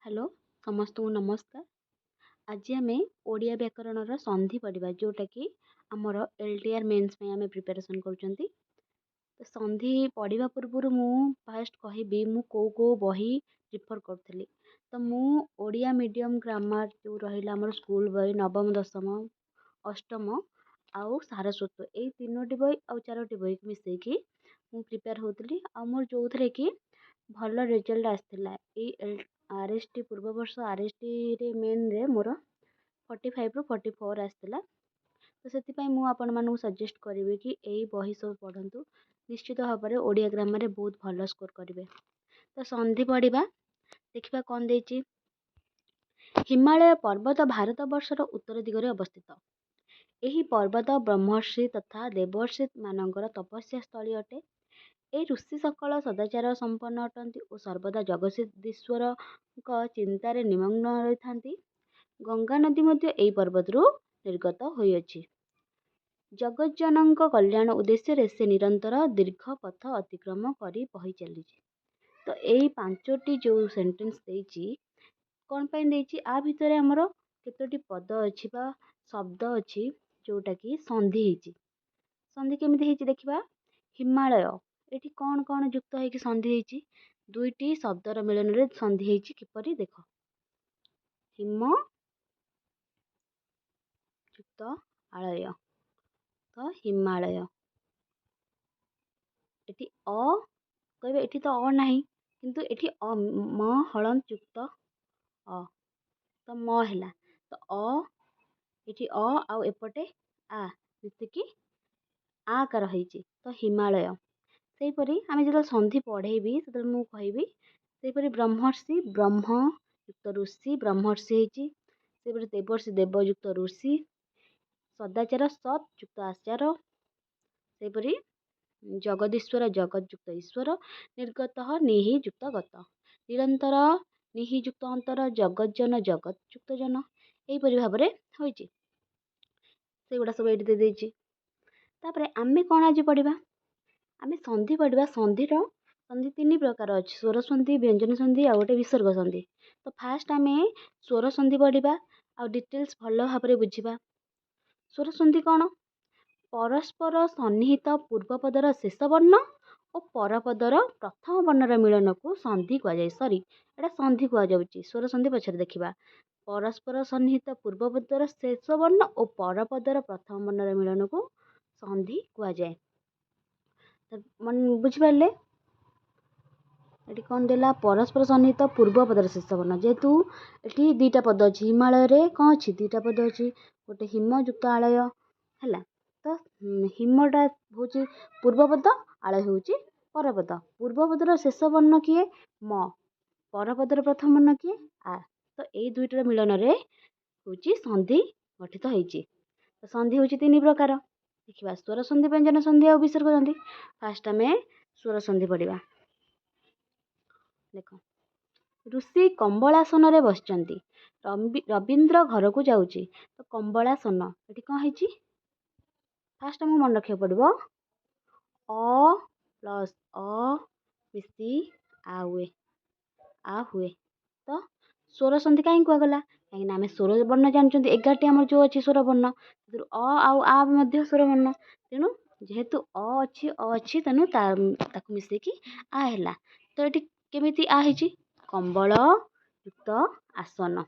Hello समस्त को नमस्कार। आज आम ओडिया व्याकरण संधि पढ़ा जोटा कि आमर एलटीआर मेन्स में आम प्रिपेरेसन कर संधि पढ़ा पूर्व मु फास्ट कहबी मु को बही प्रिफर करी। तो मु ओडिया मीडियम ग्रामर जो रहा आम स्कूल बही नवम दशम अष्टम आउ सारस्वत यही तीनोटी बही आ चारोटी बही को मिसेकी मु प्रिपेयर होती मोर जो थे कि भल रिजल्ट आसाला। आरएसटी पूर्व वर्ष आरएसटी रे मेन रे मोर 45 रु 44 आसाला। तो से आपण मानू सजेस्ट करी कि यही बही सब पढ़ु निश्चित भाव में ओडिया ग्रामर रे बहुत भल स्कोर करेंगे। तो संधि पढ़ा देखा कौन देती। हिमालय पर्वत भारत वर्षर उत्तर दिगरे अवस्थित। यही पर्वत ब्रह्मर्षि तथा देवर्षि मानकर तपस्या स्थली अटे। ए ऋषि सकल सदाचार संपन्न अटंती और सर्वदा जगदीश्वर चिंतार निमग्न रही था। गंगा नदी मध्य यही पर्वत निर्गत होइअछि। जगज्जनक कल्याण उद्देश्य से निरंतर दीर्घ पथ अतिक्रम करी बही चली। तो यही पांचटी जो सेंटेंस देछि कौन पाई देछि आ भितर हमर केतोटी पद अछि बा शब्द अछि जोटा कि संधि हिची। संधि केमिति हिची देखिबा। हिमालय एठी कौन कौन युक्त होइकि संधि हिची दुईटी शब्दर मिलन रे संधि हिची किपरि देख। हिम युक्त आलय तो हिमालय एठी अ कहबे एठी तो अ नाही किंतु एठी अ म हलंत युक्त अ तो म हैला। तो अ एठी अ आउ एपटे आ मिसिकी आ कर रही तो हिमालय। सेहीपरि आम जो संधि पढ़ेबी से मुझे कहबी सेहीपरि ब्रह्मर्षि ब्रह्म युक्त ऋषि ब्रह्मर्षि होती। सेपरि देवर्षि देवयुक्त ऋषि सदाचार सत युक्त आचार। सेहीपरि जगदीश्वर जगतयुक्त ईश्वर निर्गत निहि युक्त गत निरंतर निहि युक्त अंतर जगज्जन जगत युक्त जन यहीपरि भाव में होइछि। सेगुड़ा सब ये देदेछि। तापरे आमे कौन आज पढ़ा आमे संधि पढ़ा। संधि तीन प्रकार अच्छे स्वर संधि व्यंजन संधि आ गोटे विसर्ग संधि। तो फास्ट आमे स्वर संधि पढ़ा आ डिटेल्स भल भाव में बुझा। स्वर संधि कौन परस्पर सन्निहित पूर्वपदर शेष वर्ण और परपदर प्रथम वर्णर मिलन को संधि कहुए। सॉरी एटा संधि कहुच्छी स्वर संधि पछरे देखा। परस्पर सन्निहित पूर्वपदर शेष वर्ण और परपदर प्रथम वर्णर मिलन को संधि कहुए। मन बुझिपारे ये कौन देला परस्पर सन्निहित पूर्वपदर शेष वर्ण जेहेतु ये दुईटा पद अच्छी हिमालय रे कौन अच्छी दुईटा पद अच्छी गोटे हिम युक्त आलय है। तो हिमटा हूँ पूर्वपद आलय हूँ परपद। पूर्वपदर शेष वर्ण किए म परपदर प्रथम वर्ण किए आ। तो यही दुईटर मिलन रे हूँ संधि गठित होती। तो संधि हूँ तीन प्रकार देखा स्वर संधि व्यंजन संधि और विसर्ग संधि। फास्ट आम स्वर संधि पढ़ा देख। ऋषि कंबलासन रे बसचंती रवींद्र घर को जाऊँगी। तो कंबलासन ये कौन है फास्ट आमको मन रखा पड़ो अ प्लस अ मिसी आ हुए। तो स्वर संधि कहीं कहगला कहीं आम स्वर वर्ण जानते 11टी आम जो अच्छी स्वर वर्ण आ स्वर वर्ण तेणु जेहेतु अच्छी तेणु मिसेकी आ है। तो ये केमिति आ है कंबल युक्त आसन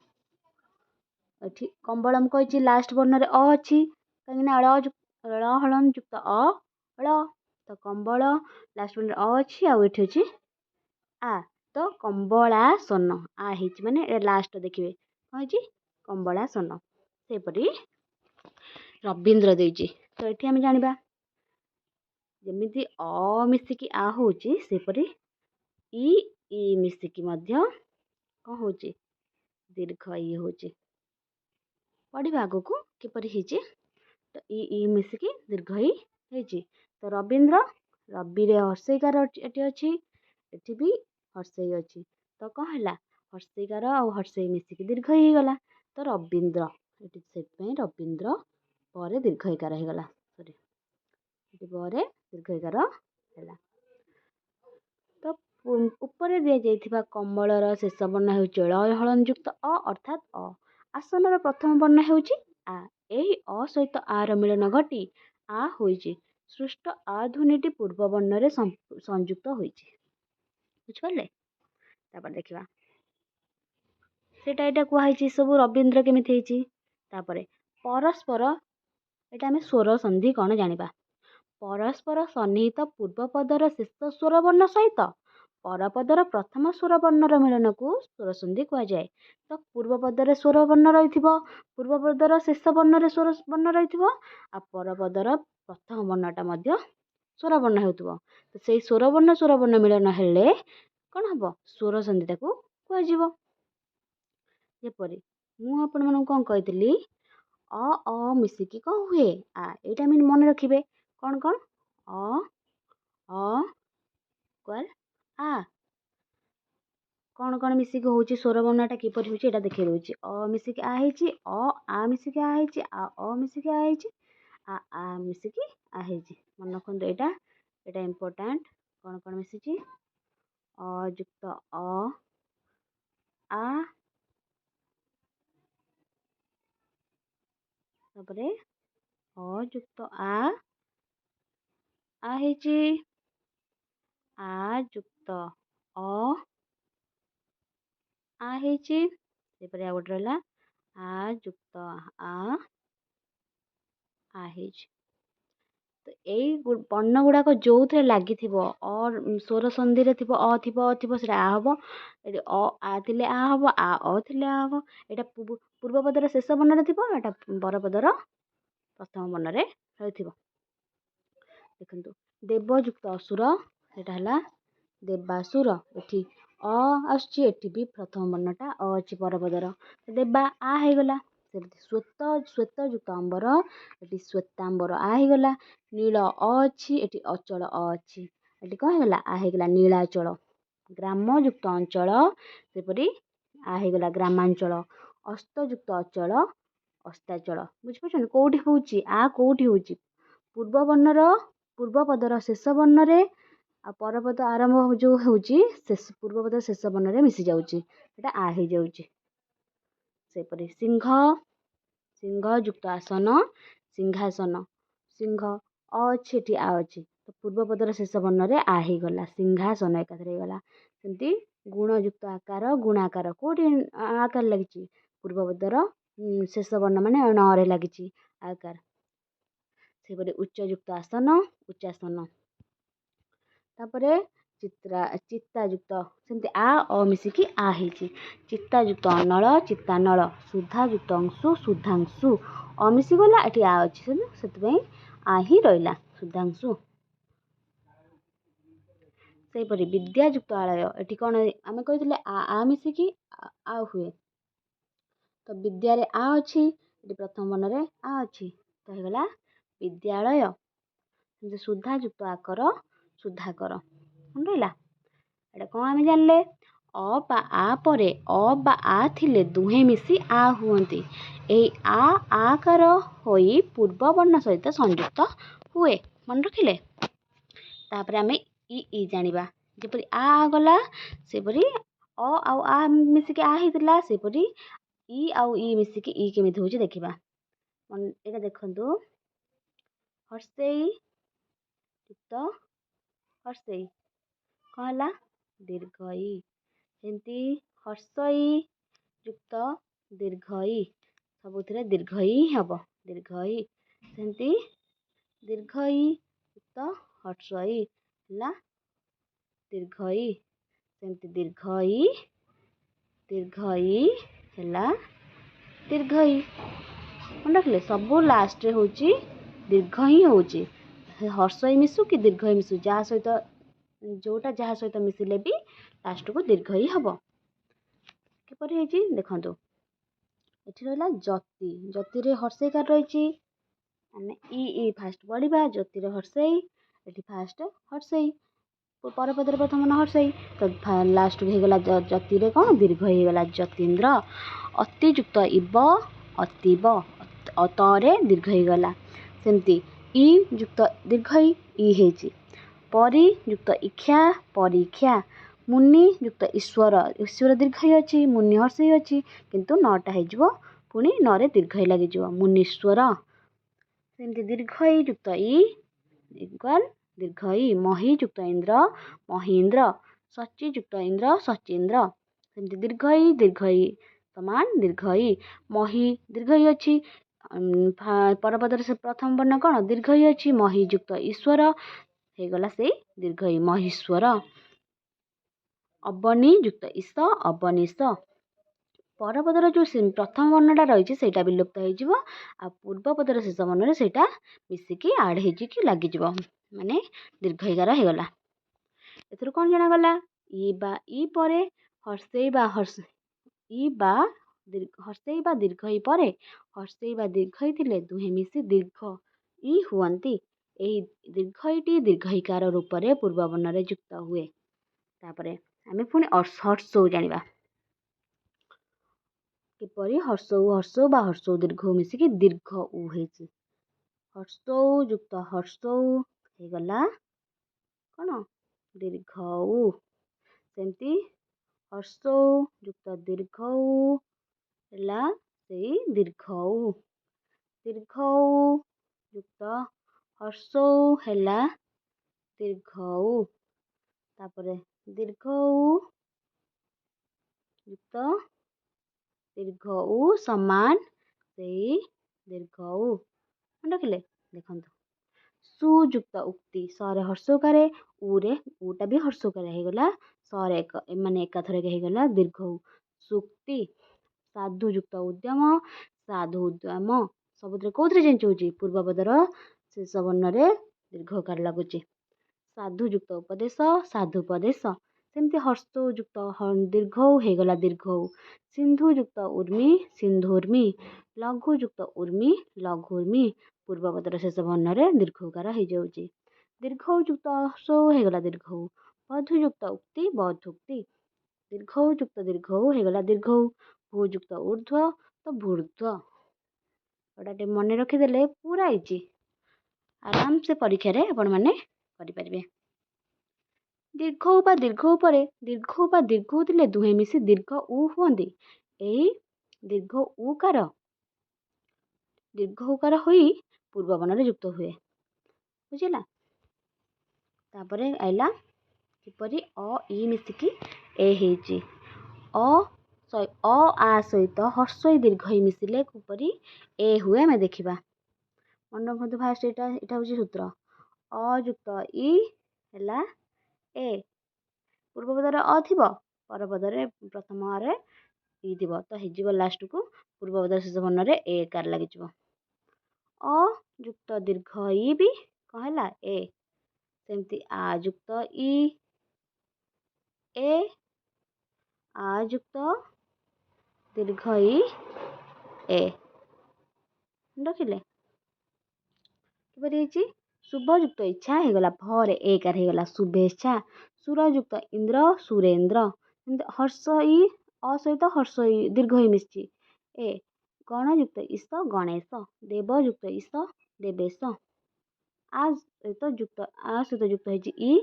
ये कंबल मुझे लास्ट वर्ण अ अच्छी कहीं ळ हलन युक्त ळ। तो कंबल लास्ट वर्ण अ अच्छी आठ अच्छी आ। तो कंबलासन आ माने लास्ट देखिए कौन है कंबलासन। सेपरि रवींद्र देजी। तो ये आम जाना जमी अ मिसिकी आ हूँ सेपरि ई मिसिकी कौन हूँ दीर्घ ई हूँ पढ़ा आग को किपरि। तो ई मिसिकी दीर्घ ई है। तो रवींद्र रवि रे हर्षईकार ये अच्छी एटी भी हर्षई अच्छी। तो कौन है हर्षईकार आ हर्षई मिसिकी दीर्घ ही गला। तो रवींद्र से रवींद्र पर दीर्घ इकार होगला सॉरी पर दीर्घ इकार है। तो ଉପରେ ଦିଆଯାଇଥିବା କମଳର ଶେଷ ବର୍ଣ୍ଣ ହେଉଛି ଳ ହଳନ ଯୁକ୍ତ ଅ ଅର୍ଥାତ୍ ଅ। ଆସନର ପ୍ରଥମ ବର୍ଣ୍ଣ ହେଉଛି ଆ। ଏହି ଅ ସହିତ ଆ ର ମିଳନ ଘଟି ଆ ହୋଇଛି। ସୃଷ୍ଟ ଆ ଧ୍ୱନିଟି ପୂର୍ବ ବର୍ଣ୍ଣରେ ସଂଯୁକ୍ତ ହୋଇଛି। ବୁଝିପାରିଲେ? ତାପରେ ଦେଖିବା ସେଇଟା ଏଇଟା କୁହାହେଇଛି ସବୁ ରବୀନ୍ଦ୍ର କେମିତି ହେଇଛି। ତାପରେ ପରସ୍ପର, ଏଇଟା ଆମେ ସ୍ୱର ସନ୍ଧି କ'ଣ ଜାଣିବା। ପରସ୍ପର ସନ୍ନିହିତ ପୂର୍ବ ପଦର ଶେଷ ସ୍ୱର ବର୍ଣ୍ଣ ସହିତ ପରପଦର ପ୍ରଥମ ସ୍ୱର ବର୍ଣ୍ଣର ମିଳନକୁ ସ୍ୱର ସନ୍ଧି କୁହାଯାଏ। ତ ପୂର୍ବ ପଦରେ ସ୍ୱର ବର୍ଣ୍ଣ ରହିଥିବ, ପୂର୍ବ ପଦର ଶେଷ ବର୍ଣ୍ଣରେ ସ୍ୱର ବର୍ଣ୍ଣ ରହିଥିବ, ଆଉ ପରପଦର ପ୍ରଥମ ବର୍ଣ୍ଣଟା ମଧ୍ୟ ସ୍ୱର ବର୍ଣ୍ଣ ହେଉଥିବ। ତ ସେଇ ସ୍ୱର ବର୍ଣ୍ଣ ମିଳନ ହେଲେ କ'ଣ ହବ? ସ୍ୱର ସନ୍ଧି ତାକୁ କୁହାଯିବ। ଯେପରି ମୁଁ ଆପଣମାନଙ୍କୁ କ'ଣ କହିଥିଲି, ଅ ମିଶିକି କ'ଣ ହୁଏ? ଆ। ଏଇଟା ଆମେ ମନେ ରଖିବେ। କ'ଣ କ'ଣ? ଅ ଆ। କ'ଣ ମିଶିକି ହେଉଛି? ସ୍ୱର ବର୍ଣ୍ଣଟା କିପରି ହେଉଛି ଏଇଟା ଦେଖେଇ ଦେଉଛି। ଅ ମିଶିକି ଆ ହେଇଛି, ଆ ମିଶିକି ଆ ହେଇଛି, ଅ ମିଶିକି ଆ ହେଇଛି, ଆ ମିଶିକି ଆ ହେଇଛି। ମନେ ରଖନ୍ତୁ ଏଇଟା ଇମ୍ପୋର୍ଟାଣ୍ଟ। କ'ଣ ମିଶିଛି? ଅ ଯୁକ୍ତ ଆ, ତାପରେ ଅ ଯୁକ୍ତ ଆ ହେଇଛି, ଆ ଯୁକ୍ତ ଆ ହେଇଛି, ସେପରି ଆଉ ଗୋଟେ ରହିଲା ଆ ଯୁକ୍ତ ଆ ହେଇଛି। ତ ଏଇ ବର୍ଣ୍ଣ ଗୁଡ଼ାକ ଯୋଉଥିରେ ଲାଗିଥିବ, ସ୍ୱର ସନ୍ଧିରେ ଥିବ, ଥିବ ସେଇଟା ଆ ହବ। ଏଠି ଆ ଥିଲେ ଆ ହବ, ଅ ଥିଲେ ଆ ହବ। ଏଇଟା ପୂର୍ବ ପଦର ଶେଷ ବର୍ଣ୍ଣରେ ଥିବ, ଏଇଟା ପରପଦର ପ୍ରଥମ ବର୍ଣ୍ଣରେ ରହିଥିବ। ଦେଖନ୍ତୁ ଦେବ ଯୁକ୍ତ ଅସୁର, ସେଇଟା ହେଲା ଦେବାସୁର। ଏଠି ଅ ଆସୁଛି, ଏଠି ବି ପ୍ରଥମ ବର୍ଣ୍ଣଟା ଅ ଅଛି ପରପଦର, ଦେବା ଆ ହେଇଗଲା। ସେମିତି ଶ୍ଵେତ ଯୁକ୍ତ ଅମ୍ବର, ଏଠି ଶ୍ଵେତାମ୍ବର ଆ ହେଇଗଲା। ନୀଳ ଅ ଅଛି, ଏଠି ଅଚଳ ଅ ଅଛି, ଏଠି କ'ଣ ହେଇଗଲା? ଆ ହେଇଗଲା ନୀଳାଚଳ। ଗ୍ରାମ ଯୁକ୍ତ ଅଞ୍ଚଳ, ସେପରି ଆ ହେଇଗଲା ଗ୍ରାମାଞ୍ଚଳ। ଅସ୍ତ ଯୁକ୍ତ ଅଚଳ, ଅସ୍ତାଚଳ। ବୁଝିପାରୁଛନ୍ତି? କୋଉଠି ହଉଛି? ଆ କୋଉଠି ହଉଛି? ପୂର୍ବ ପଦର ଶେଷ ବର୍ଣ୍ଣରେ, ଆଉ ପରପଦ ଆରମ୍ଭ ଯୋଉ ହେଉଛି ପୂର୍ବ ପଦର ଶେଷ ବର୍ଣ୍ଣରେ ମିଶି ଯାଉଛି, ଏଟା ଆ ହେଇଯାଉଛି। ସେପରି ସିଂହ ଯୁକ୍ତ ଆସନ, ସିଂହାସନ। ସିଂହ ଅ ଅଛି, ଏଠି ଆ ଅଛି, ତ ପୂର୍ବ ପଦର ଶେଷ ବର୍ଣ୍ଣରେ ଆ ହେଇଗଲା, ସିଂହାସନ ଏକାଥରେ ହେଇଗଲା। ସେମିତି ଗୁଣ ଯୁକ୍ତ ଆକାର, ଗୁଣାକାର। କୋଉଠି ଆକାର ଲାଗିଛି? ପୂର୍ବ ପଦର ଶେଷ ବର୍ଣ୍ଣ ମାନେ ନରେ ଲାଗିଛି ଆକାର। ସେପରି ଉଚ୍ଚ ଯୁକ୍ତ ଆସନ, ଉଚ୍ଚାସନ। ତାପରେ ଚିତ୍ତା ଯୁକ୍ତ, ସେମିତି ଆ ଅ ମିଶିକି ଆ ହେଇଛି। ଚିତ୍ତା ଯୁକ୍ତ ଅନଳ, ଚିତ୍ତାନଳ। ସୁଧା ଯୁକ୍ତ ଅଂଶୁ, ସୁଧାଂଶୁ। ଅ ମିଶିଗଲା, ଏଠି ଆ ଅଛି, ସେଥିପାଇଁ ଆ ହିଁ ରହିଲା, ସୁଧାଂଶୁ। ସେହିପରି ବିଦ୍ୟା ଯୁକ୍ତ ଆଳୟ, ଏଠି କ'ଣ ଆମେ କହିଥିଲେ? ଆ ମିଶିକି ଆ ହୁଏ। ତ ବିଦ୍ୟାରେ ଆ ଅଛି, ଏଠି ପ୍ରଥମ ବର୍ଣ୍ଣରେ ଆ ଅଛି, ତ ହେଇଗଲା ବିଦ୍ୟାଳୟ। ସୁଧା ଯୁକ୍ତ ଆକର, ସୁଧାକର। କ'ଣ ରହିଲା? ଏଇଟା କ'ଣ ଆମେ ଜାଣିଲେ? ଅ ବା ଆ ପରେ ଅ ବା ଆ ଥିଲେ ଦୁହେଁ ମିଶି ଆ ହୁଅନ୍ତି। ଏହି ଆକାର ହୋଇ ପୂର୍ବ ବର୍ଣ୍ଣ ସହିତ ସଂଯୁକ୍ତ ହୁଏ। ମନେ ରଖିଲେ? ତାପରେ ଆମେ ଇ ଜାଣିବା। ଯେପରି ଆ ଗଲା, ସେପରି ଅ ଆଉ ଆ ମିଶିକି ଆ ହେଇଥିଲା, ସେପରି ଇ ଆଉ ଇ ମିଶିକି ଇ କେମିତି ହେଉଛି ଦେଖିବା। ଏଇଟା ଦେଖନ୍ତୁ, ହର୍ଷେଇ ଯୁକ୍ତ ହର୍ଷେଇ, କ'ଣ ହେଲା? ଦୀର୍ଘ ଇ। ସେମିତି ହର୍ଷଇ ଯୁକ୍ତ ଦୀର୍ଘ ଇ, ସବୁଥିରେ ଦୀର୍ଘ ଇ ହବ, ଦୀର୍ଘ ଇ। ସେମିତି ଦୀର୍ଘ ଇ ଯୁକ୍ତ ହର୍ଷଇ ହେଲା ଦୀର୍ଘ ଇ। ସେମିତି ଦୀର୍ଘ ଇ ହେଲା ଦୀର୍ଘ ଇ। ମନେ ରଖିଲେ? ସବୁ ଲାଷ୍ଟରେ ହେଉଛି ଦୀର୍ଘ ହିଁ ହେଉଛି। ହର୍ଷଇ ମିଶୁ କି ଦୀର୍ଘ ଇ ମିଶୁ, ଯାହା ସହିତ ଯାହା ସହିତ ମିଶିଲେ ବି ଲାଷ୍ଟକୁ ଦୀର୍ଘ ଇ ହବ। କିପରି ହେଇଛି ଦେଖନ୍ତୁ, ଏଠି ରହିଲା ଜ୍ୟୋତି। ଜ୍ୟୋତିରେ ହର୍ଷଇକାର ରହିଛି, ଆମେ ଇ ଫାଷ୍ଟ ପଢ଼ିବା। ଜ୍ୟୋତିରେ ହର୍ଷଇ, ଏଠି ଫାଷ୍ଟ ହର୍ଷଇ, ପରପଦରେ ପ୍ରଥମ ହର୍ଷଇ, ତ ଲାଷ୍ଟକୁ ହେଇଗଲା ଜ୍ୟୋତିରେ କ'ଣ? ଦୀର୍ଘ ହେଇଗଲା, ଜ୍ୟୋତୀନ୍ଦ୍ର। ଅତି ଯୁକ୍ତ ଇବ, ଅତୀବ। ତରେ ଦୀର୍ଘ ହେଇଗଲା। ସେମିତି ଇ ଯୁକ୍ତ ଦୀର୍ଘ ଇ ହେଇଛି। ପରି ଯୁକ୍ତ ଇକ୍ଷା, ପରୀକ୍ଷା। मुनि युक्त ईश्वर ईश्वर दीर्घई अच्छी मुनि हर्षई अच्छी किंतु नटा हो पुणी न दीर्घई लगे मुनीश्वर सेमती दीर्घई युक्त इक्वल दीर्घई मही युक्त इंद्र महीन्द्र सची युक्त इंद्र सचीन्द्र सेमती दीर्घई समान दीर्घई मही दीर्घई अच्छी परपदर से प्रथम वर्ण कौन दीर्घई अच्छी मही युक्त ईश्वर हो गला से दीर्घई महेश्वर अबनी युक्त ईश अबनीश परपदर जो प्रथम वर्णटा रही है विलुप्त हो पूर्वपदर शेष वर्ण से मिसिकी आड हो लगे माने दीर्घईकार होगला एथर कौन जनागला ई पर हर्षई हर्षई दीर्घई पर हर्षई दीर्घई थिले दुहे मिसी दीर्घ ई हुअन्ति एही दीर्घईटी दीर्घईकार रूप में पूर्ववर्ण युक्त हुए तापरे आमे पुणी हर्षौ जानिबा किपरि हर्षौ बा हर्षौ दीर्घ मिसिकी दीर्घ उ हेछि हर्षौ युक्त हर्षौ हेगला कौन दीर्घ उ सेमती हर्षौ युक्त दीर्घ उ हेला सेई दीर्घ उ दीर्घ उ युक्त हर्षौ हेला दीर्घ उ तापरे दीर्घ उ युक्त दीर्घ उ समान से दीर्घ उ रखिले देखंतु सुयुक्त उक्ति सरे हर्षकारे उरे उटा भी हर्षकारे हो गला सरे एक माने एकाथरे हो गला दीर्घ उ सुक्ति साधुयुक्त उद्यम साधु उद्यम सबुतरे कोथरे चेंज होची पूर्वपदर शेष वर्ण रे दीर्घकार लगुची साधुयुक्त उपदेश साधुपदेश सेमती हर्षयुक्त दीर्घ हो गला दीर्घ सिंधुयुक्त उर्मी सिंधुर्मी लघुयुक्त उर्मी लघुर्मी पूर्वपदर शेष वर्ण रे दीर्घकार हो जाउची दीर्घयुक्त हर्षौ हो गला दीर्घ बधुयुक्त उक्ति बधुक्ति दीर्घयुक्त दीर्घ हो गला दीर्घ भूयुक्त ऊर्ध्व तो भूर्ध्व एटा मन रखिदेले पूरा इजी आराम से परीक्षा रे आपण माने करि परिबे दीर्घ बा दीर्घ थिले दुहे मिसी दीर्घ उ हुअन्ति एही दीर्घ उकार होई पूर्ववर्ण युक्त हुए बुझिला तापरे आइला किपरि अ ई मिसिकी ए हेची अ आ सहित हर्षई दीर्घई मिसिले किपरि ए हुए मैं देखिबा मन रखु फास्ट एटा होची सूत्र अयुक्त ई हैला ए पूर्वपदर अ थिबो परपदर प्रथम रे ई थिबो तो हेजिबो लास्ट को पूर्वपदर शेष वर्ण रे ए कार लागि जिवो अयुक्त दीर्घ ई भी कहला ए सेमती आयुक्त ई ए आयुक्त दीर्घ ई ए रखिले किपरि शुभयुक्त इच्छा हो गला भरे एकार हो गला शुभेच्छा सुरयुक्त इंद्र सुरेन्द्र हर्ष ई असहित हर्ष दीर्घ ही मिशी ए गणयुक्त ईश गणेश देवयुक्त ईश देवेश आ सहित युक्त होती ई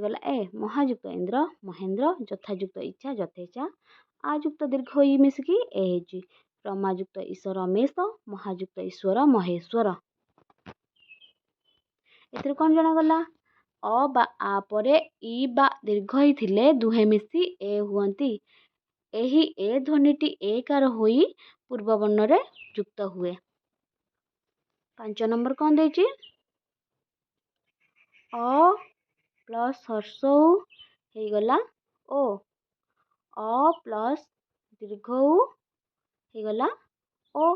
गला ए महायुक्त इंद्र महेन्द्र यथायुक्त इच्छा यथेच्छा आयुक्त दीर्घ ई मिसिकी ए होती रमायुक्त ईश रमेश महायुक्त ईश्वर महेश्वर एतिर कौन जनागला अ बा आ परे ई बा दीर्घ ही थिले दुहे मिसी ए हुअन्ति एही ए ध्वनिटी एकार होई पूर्ववर्ण रे युक्त हुए 5 नंबर कौन देची अ प्लस हर्षौ हे गला ओ अ प्लस दीर्घ हे गला ओ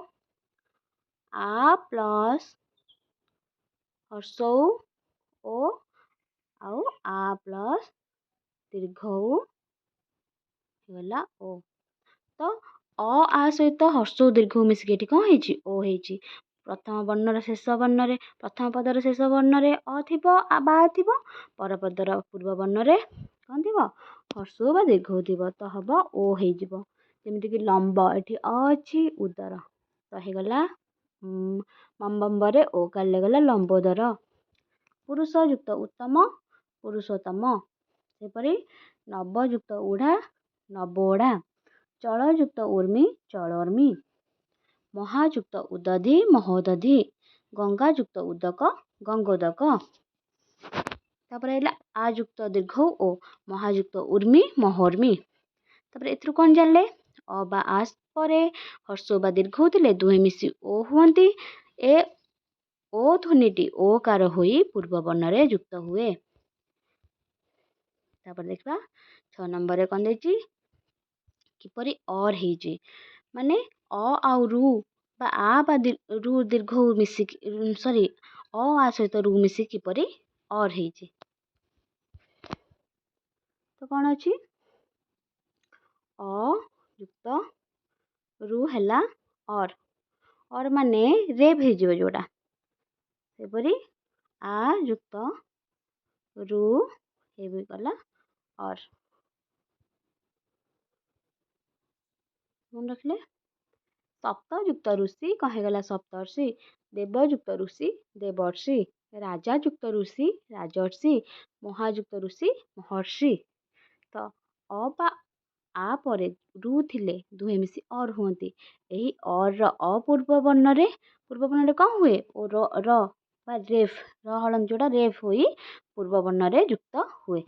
आ प्लस हर्षौ ओ आउ आ प्लस दीर्घ गला ओ तो अ आ सहित हर्षौ दीर्घ मिसिकी कौन है ओ है प्रथम वर्णर शेष वर्ण रे प्रथम पदर शेष वर्ण रे अ थिबो बा थिबो पर पदर पूर्व वर्ण रे कौन थिबो हर्षौ बा दीर्घ थिबो तो हबो ओ हे जिवो जेमिति कि लंब एठी अ अछि उदर तो हे गला मम्बम्बरे ओ काले गला लंबोदर पुरुष युक्त उत्तम पुरुषोत्तम सेपरि ନବ ଯୁକ୍ତ ଉଢ଼ା ନବୋଢ଼ା। ଚଳ ଯୁକ୍ତ ଉର୍ମି ଚଳର୍ମି। ମହା ଯୁକ୍ତ ଉଦଧି ମହୋଦଧି। ଗଙ୍ଗା ଯୁକ୍ତ ଉଦକ ଗଙ୍ଗୋଦକ। ତାପରେ ହେଲା ଆ ଯୁକ୍ତ ଦୀର୍ଘ ଓ ମହାଯୁକ୍ତ ଉର୍ମି ମହୋର୍ମି। ତାପରେ ଏଥିରୁ କ'ଣ ଜାଣିଲେ? ଅ ବା ଆ ପରେ ହର୍ଷ ବା ଦୀର୍ଘ ଥିଲେ ଦୁହେଁ ମିଶି ଓ ହୁଅନ୍ତି। ଏ ଓ ଧ୍ୱନିଟି ଓକାର ହୋଇ ପୂର୍ବ ବର୍ଣ୍ଣରେ ଯୁକ୍ତ ହୁଏ। ତାପରେ ଦେଖିବା 6 ନମ୍ବରରେ କ'ଣ ଦେଇଛି? କିପରି ଅର୍ ହେଇଛି, ମାନେ ଅ ଆଉ ରୁ ବା ଆ ବା ରୁ ଦୀର୍ଘ ମିଶିକି ଅ ଆ ସହିତ ରୁ ମିଶିକି କିପରି ଅର୍ ହେଇଛି। ତ କ'ଣ ଅଛି? ଅ ଯୁକ୍ତ ରୁ ହେଲା ଅର୍। ଅର୍ ମାନେ ରେବ୍ ହେଇଯିବ ଯୋଉଟା। ସେପରି ଆ ଯୁକ୍ତ ରୁ ହେଇଗଲା ଅର୍। ମନେ ରଖିଲେ? ସପ୍ତ ଯୁକ୍ତ ଋଷି କ'ଣ ହେଇଗଲା? ସପ୍ତର୍ଷି। ଦେବ ଯୁକ୍ତ ଋଷି ଦେବର୍ଷି। ରାଜା ଯୁକ୍ତ ଋଷି ରାଜର୍ଷି। ମହାଯୁକ୍ତ ଋଷି ମହର୍ଷି। ତ ଅ ବା ଆ ପରେ ରୁ ଥିଲେ ଦୁହେଁ ମିଶି ଅର୍ ହୁଅନ୍ତି। ଏହି ଅର୍ର ଅପୂର୍ବ ବର୍ଣ୍ଣରେ କ'ଣ ହୁଏ? ଓ ର ବା ରେଫ୍ ର ହଳନ୍ତ ଯୋଉଟା ରେଫ୍ ହୋଇ ପୂର୍ବ ବର୍ଣ୍ଣରେ ଯୁକ୍ତ ହୁଏ।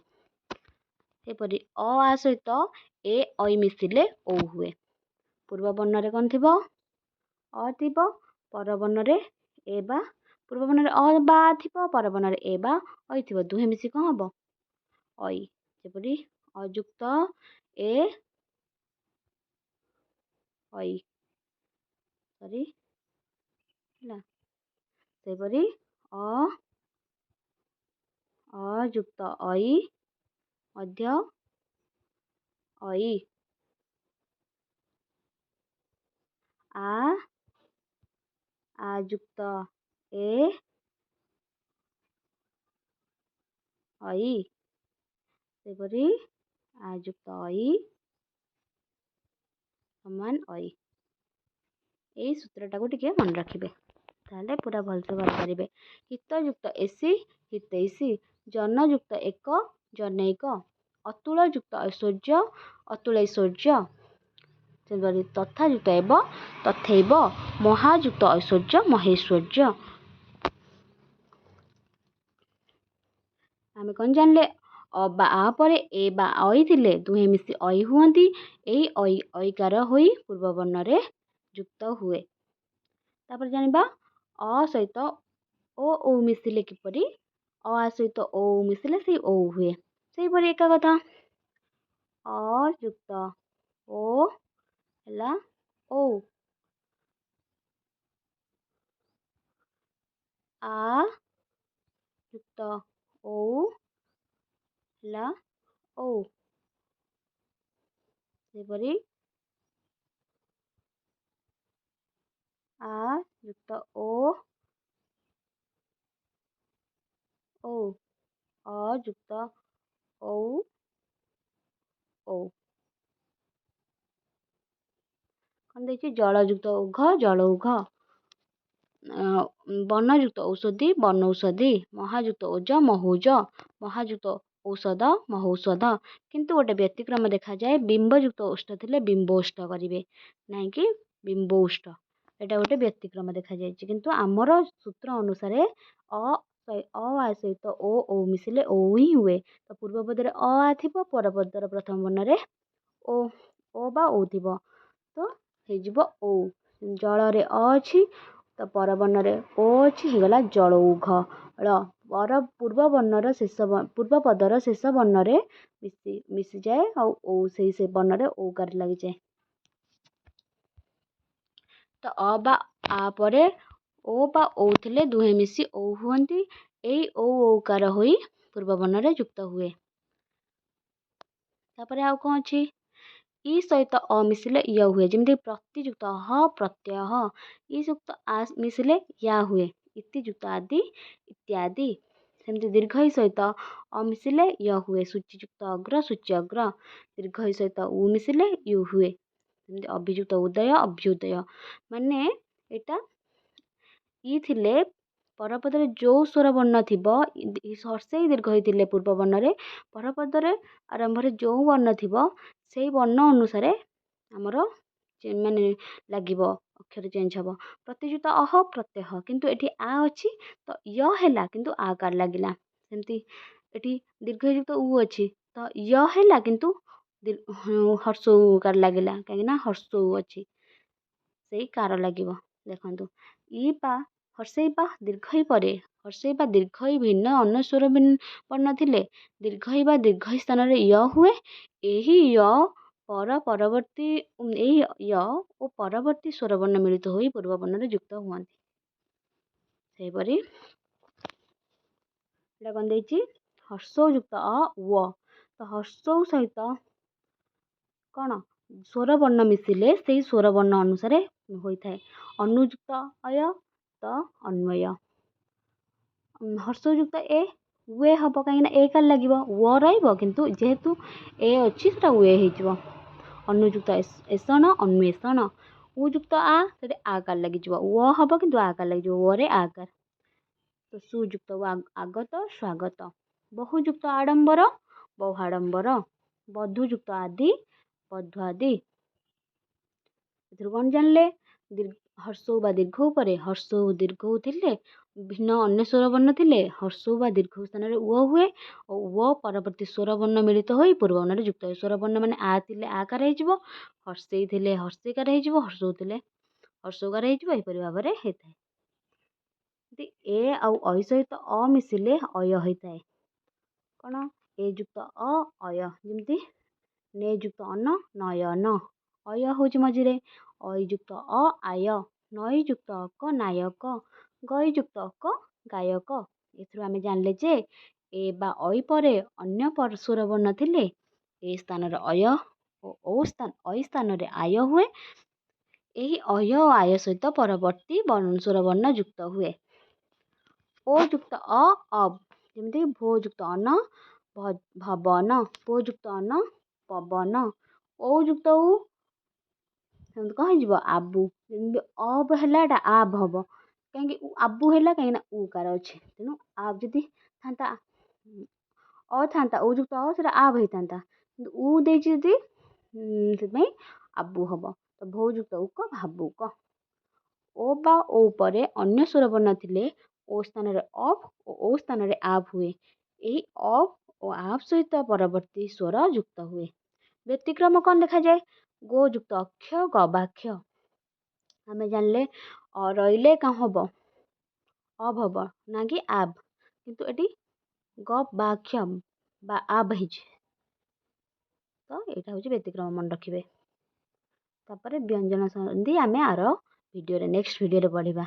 ସେପରି ଅ ଆ ସହିତ ଏ ଐ ମିଶିଲେ ଔ ହୁଏ। ପୂର୍ବ ବର୍ଣ୍ଣରେ କ'ଣ ଥିବ? ଅ ଥିବ। ପର ବର୍ଣ୍ଣରେ ଏ ବା ପୂର୍ବ ବର୍ଣ୍ଣରେ ଅ ବା ଆ ଥିବ। ପର ବର୍ଣ୍ଣରେ ଏ ବା ଐ ଥିବ। ଦୁହେଁ ମିଶି କ'ଣ ହବ? ଐ। ଯେପରି ଅଯୁକ୍ତ ଏ ଐ ହେଲା। ସେପରି ଅଯୁକ୍ତ ଐ ମଧ୍ୟ ଐ। ଆ ଯୁକ୍ତ ଏ ଐ। ସେପରି ଆ ଯୁକ୍ତ ଐ ସମାନ ଐ। ଏଇ ସୂତ୍ରଟାକୁ ଟିକେ ମନେ ରଖିବେ, ତାହେଲେ ପୁରା ଭଲସେ କରିପାରିବେ। ହିତ ଯୁକ୍ତ ଏସି ହିତୈଷୀ। ଜନ ଯୁକ୍ତ ଏକ ଜନୈକ। ଅତୁଳ ଯୁକ୍ତ ଐଶ୍ୱର୍ଯ୍ୟ ଅତୁଳୈଶ୍ୱର୍ଯ୍ୟ। ସେପରି ତଥା ଯୁକ୍ତ ଏବ ତଥୈବ। ମହା ଯୁକ୍ତ ଐଶ୍ୱର୍ଯ୍ୟ ମହେଶ୍ୱର୍ଯ୍ୟ। ଆମେ କ'ଣ ଜାଣିଲେ? ଅ ବା ଆ ପରେ ଏ ବା ଐ ଥିଲେ ଦୁହେଁ ମିଶି ଐ ହୁଅନ୍ତି। ଏହି ଐକାର ହୋଇ ପୂର୍ବ ବର୍ଣ୍ଣରେ ଯୁକ୍ତ ହୁଏ। ତାପରେ ଜାଣିବା ଅ ସହିତ ଓ ମିଶିଲେ କିପରି? ଅ ଆ ସହିତ ଓ ମିଶିଲେ ସେଇ ଓ ହୁଏ। ସେଇପରି ଏକା କଥା। ଅ ଯୁକ୍ତ ଓ ହେଲା ଓ। ଆ ଯୁକ୍ତ ଓ ହେଲା ଓ। ସେପରି ଆ ଯୁକ୍ତ ଓ ଅ ଯୁକ୍ତ ଔ ଓ। କ'ଣ ଦେଇଛି? ଜଳ ଯୁକ୍ତ ଉଘ ଜଳୌଘ। ବର୍ଣ୍ଣଯୁକ୍ତ ଔଷଧି ବର୍ଣ୍ଣୌଷଧି। ମହାଯୁକ୍ତ ଓଜ ମହୌଜ। ମହାଯୁକ୍ତ ଔଷଧ ମହୌଷଧ। କିନ୍ତୁ ଗୋଟେ ବ୍ୟତିକ୍ରମ ଦେଖାଯାଏ। ବିମ୍ବଯୁକ୍ତ ଓଷ୍ଠ ଥିଲେ ବିମ୍ବୋଷ୍ଠ କରିବେ, ନାହିଁକି ବିମ୍ବୌଷ୍ଠ। ଏଇଟା ଗୋଟେ ବ୍ୟତିକ୍ରମ ଦେଖାଯାଇଛି। କିନ୍ତୁ ଆମର ସୂତ୍ର ଅନୁସାରେ ଅ ଆ ସହିତ ଓ ମିଶିଲେ ଓ ହିଁ ହୁଏ। ତ ପୂର୍ବ ପଦରେ ଅ ଆ ଥିବ, ପର ପଦର ପ୍ରଥମ ବର୍ଣ୍ଣରେ ଓ ବା ଓ ଥିବ, ତ ହେଇଯିବ ଓ। ଜଳରେ ଅ ଅଛି, ତ ପର ବର୍ଣ୍ଣରେ ଓ ଅଛି, ହେଇଗଲା ଜଳୌଘ ଳ। ପୂର୍ବ ପଦର ଶେଷ ବର୍ଣ୍ଣରେ ମିଶିଯାଏ ଆଉ ଓ ସେଇ ବର୍ଣ୍ଣରେ ଓକାର ଲାଗିଯାଏ। ତ ଅ ବା ଆ ପରେ ଓ ବା ଓ ଥିଲେ ଦୁହେଁ ମିଶି ଓ ହୁଅନ୍ତି। ଏଇ ଓକାର ହୋଇ ପୂର୍ବ ବର୍ଣ୍ଣରେ ଯୁକ୍ତ ହୁଏ। ତାପରେ ଆଉ କ'ଣ ଅଛି? ଇ ସହିତ ଅ ମିଶିଲେ ୟ ହୁଏ। ଯେମିତି ପ୍ରତିଯୁକ୍ତ ହ ପ୍ରତ୍ୟୟ। ଇ ଯୁକ୍ତ ଆ ମିଶିଲେ ୟା ହୁଏ। ଇତି ଯୁକ୍ତ ଆଦି ଇତ୍ୟାଦି। ସେମିତି ଦୀର୍ଘ ଇ ସହିତ ଅ ମିଶିଲେ ୟ ହୁଏ। ସୂଚୀ ଯୁକ୍ତ ଅଗ୍ର ସୂଚ୍ୟଗ୍ର। ଦୀର୍ଘ ଇ ସହିତ ଉ ମିଶିଲେ ୟୁ ହୁଏ। ଯେମିତି ଅଭିଯୁକ୍ତ ଉଦୟ ଅଭ୍ୟୁଦୟ। ମାନେ ଏଇଟା ଇ ଥିଲେ ପରପଦରେ ଯେଉଁ ସ୍ୱର ବର୍ଣ୍ଣ ଥିବ ହର୍ଷେଇ ଦୀର୍ଘଇ ଥିଲେ ପୂର୍ବ ବର୍ଣ୍ଣରେ, ପରପଦରେ ଆରମ୍ଭରେ ଯେଉଁ ବର୍ଣ୍ଣ ଥିବ ସେଇ ବର୍ଣ୍ଣ ଅନୁସାରେ ଆମର ମାନେ ଲାଗିବ, ଅକ୍ଷର ଚେଞ୍ଜ ହବ। ପ୍ରତିଯୁକ୍ତ ଅହ ପ୍ରତ୍ୟୟ, କିନ୍ତୁ ଏଠି ଆ ଅଛି ତ ୟ ହେଲା କିନ୍ତୁ ଆ କାର ଲାଗିଲା। ସେମିତି ଏଠି ଦୀର୍ଘଯୁକ୍ତ ଉ ଅଛି ତ ୟ ହେଲା କିନ୍ତୁ ହର୍ଷ ଉ କାର ଲାଗିଲା, କାହିଁକିନା ହର୍ଷ ଉ ଅଛି ସେଇ କାର ଲାଗିବ। ଦେଖନ୍ତୁ ଇ ପା ହର୍ଷେଇ ପା ଦୀର୍ଘଇ ପରେ, ହର୍ଷେଇ ପା ଦୀର୍ଘଇ ଭିନ୍ନ ଅନ୍ୟ ସ୍ୱର ବର୍ଣ୍ଣ ଥିଲେ ଦୀର୍ଘଇ ବା ଦୀର୍ଘଇ ସ୍ଥାନରେ ୟ ହୁଏ। ଏହି ୟ ପରବର୍ତ୍ତୀ ଏହି ୟ ଓ ପରବର୍ତ୍ତୀ ସ୍ୱରବର୍ଣ୍ଣ ମିଳିତ ହୋଇ ପୂର୍ବ ବର୍ଣ୍ଣରେ ଯୁକ୍ତ ହୁଅନ୍ତି। ସେହିପରି ଏଇଟା କ'ଣ ଦେଇଛି, ହର୍ଷ ଯୁକ୍ତ ଅ ୱ, ତ ହର୍ଷ ସହିତ କ'ଣ ସ୍ୱର ବର୍ଣ୍ଣ ମିଶିଲେ ସେଇ ସ୍ୱର ବର୍ଣ୍ଣ ଅନୁସାରେ ହୋଇଥାଏ। ଅନୁଯୁକ୍ତ ଅୟ ତ ଅନ୍ୱୟ, ହର୍ଷଯୁକ୍ତ ଏ ୱେ ହବ, କାହିଁକିନା ଏ କାର ଲାଗିବ, ୱ ରହିବ କିନ୍ତୁ ଯେହେତୁ ଏ ଅଛି ସେଟା ୱେ ହେଇଯିବ। ଅନୁଯୁକ୍ତ ଏଷଣ ଅନ୍ୱେଷଣ, ଉ ଯୁକ୍ତ ଆ ସେଠି ଆ କାର ଲାଗିଯିବ, ୱ ହବ କିନ୍ତୁ ଆ କାର ଲାଗିଯିବ, ୱରେ ଆ କାର। ତ ସୁଯୁକ୍ତ ଆଗତ ସ୍ୱାଗତ, ବହୁଯୁକ୍ତ ଆଡ଼ମ୍ବର ବହୁଆଡ଼ମ୍ବର, ବଧୂଯୁକ୍ତ ଆଦି ବଧୂଆଦି। ଏଥିରୁ କ'ଣ ଜାଣିଲେ, ହର୍ଷ ବା ଦୀର୍ଘ ଉପରେ ହର୍ଷ ଦୀର୍ଘ ଥିଲେ ଭିନ୍ନ ଅନ୍ୟ ସ୍ୱର ବର୍ଣ୍ଣ ଥିଲେ ହର୍ଷ ବା ଦୀର୍ଘ ସ୍ଥାନରେ ଉ ହୁଏ ଓ ଉ ପରବର୍ତ୍ତୀ ସ୍ୱର ବର୍ଣ୍ଣ ମିଳିତ ହୋଇ ପୂର୍ବ ବର୍ଣ୍ଣରେ ଯୁକ୍ତ ହୁଏ। ସ୍ୱର ବର୍ଣ୍ଣ ମାନେ ଆ ଥିଲେ ଆ କାର ହେଇଯିବ, ହର୍ଷେଇ ଥିଲେ ହର୍ଷେଇ କାର ହେଇଯିବ, ହର୍ଷ ଥିଲେ ହର୍ଷ କାର ହେଇଯିବ, ଏହିପରି ଭାବରେ ହେଇଥାଏ। ଏ ଆଉ ଐ ସହିତ ଅ ମିଶିଲେ ଅୟ ହୋଇଥାଏ। କ'ଣ ଏ ଯୁକ୍ତ ଅ ଅୟ, ଯେମିତି ନେ ଯୁକ୍ତ ଅନ ନୟନ, ଅୟ ହେଉଛି ମଝିରେ, ଐ ଯୁକ୍ତ ଅ ଆୟ, ନଈ ଯୁକ୍ତ ଅକ ନାୟକ, ଗଇ ଯୁକ୍ତ ଅକ ଗାୟକ। ଏଥିରୁ ଆମେ ଜାଣିଲେ ଯେ ଏ ବା ଐ ପରେ ଅନ୍ୟ ସ୍ୱର ବର୍ଣ୍ଣ ଥିଲେ ଏ ସ୍ଥାନରେ ଅୟ ଓ ଐ ସ୍ଥାନରେ ଆୟ ହୁଏ। ଏହି ଅୟ ଓ ଆୟ ସହିତ ପରବର୍ତ୍ତୀ ସ୍ୱର ବର୍ଣ୍ଣ ଯୁକ୍ତ ହୁଏ। ଓ ଯୁକ୍ତ ଅ ଅବ, ଯେମିତି ଭୋ ଯୁକ୍ତ ଅନ ଭବନ, ପୋ ଯୁକ୍ତ ଅନ ପବନ, ଓ ଯୁକ୍ତ ଉ ସେମିତି କ'ଣ ହେଇଯିବ ଆବୁ, ଯେମିତି ଅବ ହେଲା ଏଟା ଆବ ହବ, କାହିଁକି ଆବୁ ହେଲା କାହିଁକିନା ଉ କାର ଅଛି, ତେଣୁ ଆବ ଯଦି ଥାନ୍ତା ଅ ଥାନ୍ତା ଓ ଯୁକ୍ତ ଅ ସେଟା ଆବ ହେଇଥାନ୍ତା, କିନ୍ତୁ ଉ ଦେଇଛି ଯଦି ସେଥିପାଇଁ ଆବୁ ହବ। ତ ଭୋ ଯୁକ୍ତ ଉକ ଭାବୁକ। ଓ ବା ଓ ପରେ ଅନ୍ୟ ସ୍ୱର ବର୍ଣ୍ଣ ଥିଲେ ଓ ସ୍ଥାନରେ ଅଫ ଓ ସ୍ଥାନରେ ଆବ ହୁଏ। ଏହି ଅଫ ଓ ଆବ ସହିତ ପରବର୍ତ୍ତୀ ସ୍ୱର ଯୁକ୍ତ ହୁଏ। ବ୍ୟତିକ୍ରମ କ'ଣ ଦେଖାଯାଏ, ଗୋ ଯୁକ୍ତ ଅକ୍ଷ ଗବାକ୍ଷ, ଆମେ ଜାଣିଲେ ରହିଲେ କ'ଣ ହବ, ଅବ ହବ ନା କି ଆବ, କିନ୍ତୁ ଏଠି ଗବାକ୍ଷ ବା ଆବ ହେଇଛି, ତ ଏଇଟା ହେଉଛି ବ୍ୟତିକ୍ରମ, ମନେ ରଖିବେ। ତାପରେ ବ୍ୟଞ୍ଜନ ସନ୍ଧି ଆମେ ଆର ଭିଡ଼ିଓରେ ନେକ୍ସଟ ଭିଡ଼ିଓରେ ପଢ଼ିବା।